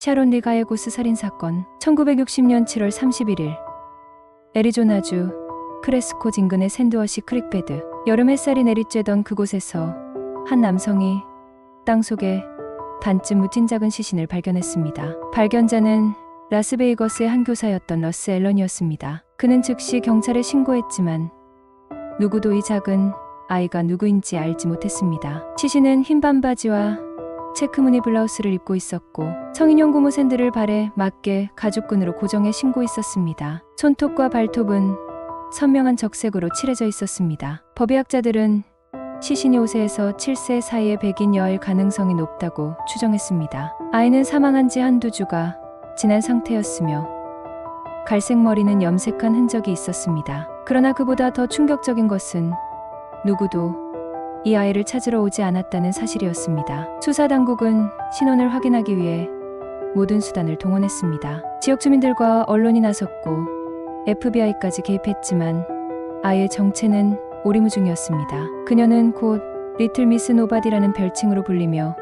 샤론 리 가에고스 살인사건. 1960년 7월 31일 애리조나주 크레스코 인근의 샌드워시 크릭베드. 여름 햇살이 내리쬐던 그곳에서 한 남성이 땅속에 반쯤 묻힌 작은 시신을 발견했습니다. 발견자는 라스베이거스의 한 교사였던 러스 앨런이었습니다. 그는 즉시 경찰에 신고했지만 누구도 이 작은 아이가 누구인지 알지 못했습니다. 시신은 흰 반바지와 체크무늬 블라우스를 입고 있었고 성인용 고무 샌들을 발에 맞게 가죽끈으로 고정해 신고 있었습니다. 손톱과 발톱은 선명한 적색으로 칠해져 있었습니다. 법의학자들은 시신이 5세에서 7세 사이의 백인 여아일 가능성이 높다고 추정했습니다. 아이는 사망한 지 한두 주가 지난 상태였으며 갈색 머리는 염색한 흔적이 있었습니다. 그러나 그보다 더 충격적인 것은 누구도 이 아이를 찾으러 오지 않았다는 사실이었습니다. 수사당국은 신원을 확인하기 위해 모든 수단을 동원했습니다. 지역 주민들과 언론이 나섰고 FBI까지 개입했지만 아이의 정체는 오리무중이었습니다. 그녀는 곧 리틀 미스 노바디라는 별칭으로 불리며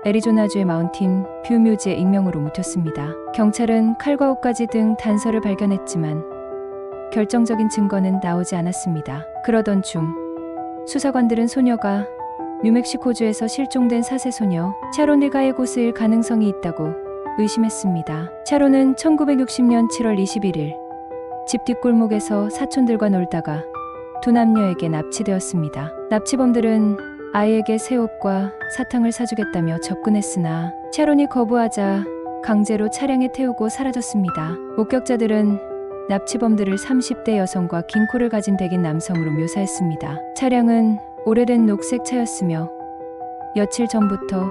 애리조나주의 마운틴 뷰 묘지의 익명으로 묻혔습니다. 경찰은 칼과 옷가지 등 단서를 발견했지만 결정적인 증거는 나오지 않았습니다. 그러던 중 수사관들은 소녀가 뉴멕시코주에서 실종된 4세 소녀 샤론 리 가에고스일 가능성이 있다고 의심했습니다. 샤론은 1960년 7월 21일 집 뒷골목에서 사촌들과 놀다가 두 남녀에게 납치되었습니다. 납치범들은 아이에게 새 옷과 사탕을 사주겠다며 접근했으나 샤론이 거부하자 강제로 차량에 태우고 사라졌습니다. 목격자들은 납치범들을 30대 여성과 긴 코를 가진 백인 남성으로 묘사했습니다. 차량은 오래된 녹색 차였으며 며칠 전부터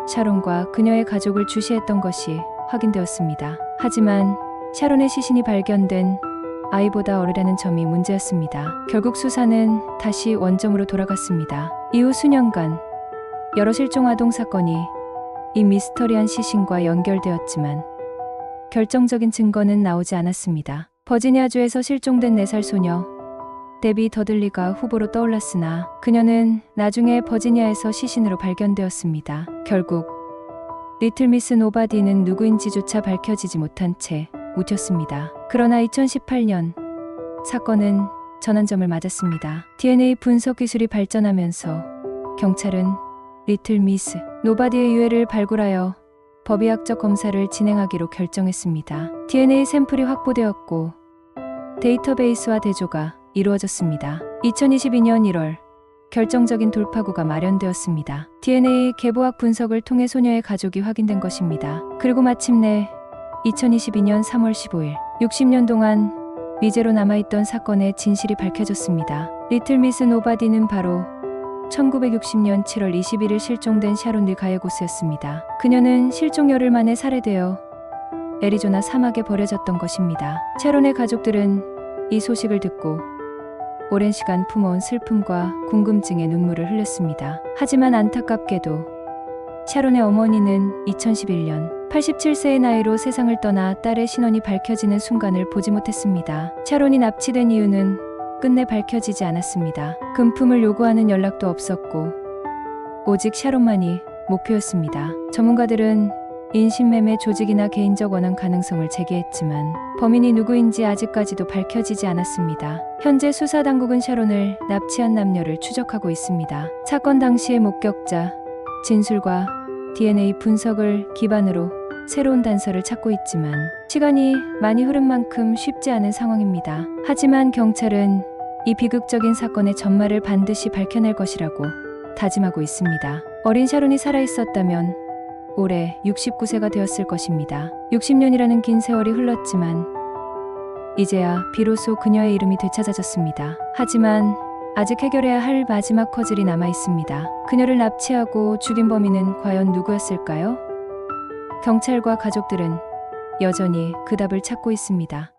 샤론과 그녀의 가족을 주시했던 것이 확인되었습니다. 하지만 샤론의 시신이 발견된 아이보다 어리다는 점이 문제였습니다. 결국 수사는 다시 원점으로 돌아갔습니다. 이후 수년간 여러 실종 아동 사건이 이 미스터리한 시신과 연결되었지만 결정적인 증거는 나오지 않았습니다. 버지니아주에서 실종된 4살 소녀 데비 더들리가 후보로 떠올랐으나 그녀는 나중에 버지니아에서 시신으로 발견되었습니다. 결국 리틀 미스 노바디는 누구인지조차 밝혀지지 못한 채 묻혔습니다. 그러나 2018년 사건은 전환점을 맞았습니다. DNA 분석 기술이 발전하면서 경찰은 리틀 미스 노바디의 유해를 발굴하여 법의학적 검사를 진행하기로 결정했습니다. DNA 샘플이 확보되었고 데이터베이스와 대조가 이루어졌습니다. 2022년 1월 결정적인 돌파구가 마련되었습니다. DNA 계보학 분석을 통해 소녀의 가족이 확인된 것입니다. 그리고 마침내 2022년 3월 15일 60년 동안 미제로 남아있던 사건의 진실이 밝혀졌습니다. 리틀 미스 노바디는 바로 1960년 7월 21일 실종된 샤론 리 가에고스였습니다. 그녀는 실종 열흘 만에 살해되어 애리조나 사막에 버려졌던 것입니다. 샤론의 가족들은 이 소식을 듣고 오랜 시간 품어온 슬픔과 궁금증에 눈물을 흘렸습니다. 하지만 안타깝게도 샤론의 어머니는 2011년 87세의 나이로 세상을 떠나 딸의 신원이 밝혀지는 순간을 보지 못했습니다. 샤론이 납치된 이유는 끝내 밝혀지지 않았습니다. 금품을 요구하는 연락도 없었고 오직 샤론만이 목표였습니다. 전문가들은 인신매매 조직이나 개인적 원한 가능성을 제기했지만 범인이 누구인지 아직까지도 밝혀지지 않았습니다. 현재 수사당국은 샤론을 납치한 남녀를 추적하고 있습니다. 사건 당시의 목격자, 진술과 DNA 분석을 기반으로 새로운 단서를 찾고 있지만 시간이 많이 흐른 만큼 쉽지 않은 상황입니다. 하지만 경찰은 이 비극적인 사건의 전말을 반드시 밝혀낼 것이라고 다짐하고 있습니다. 어린 샤론이 살아있었다면 올해 69세가 되었을 것입니다. 60년이라는 긴 세월이 흘렀지만 이제야 비로소 그녀의 이름이 되찾아졌습니다. 하지만 아직 해결해야 할 마지막 퍼즐이 남아있습니다. 그녀를 납치하고 죽인 범인은 과연 누구였을까요? 경찰과 가족들은 여전히 그 답을 찾고 있습니다.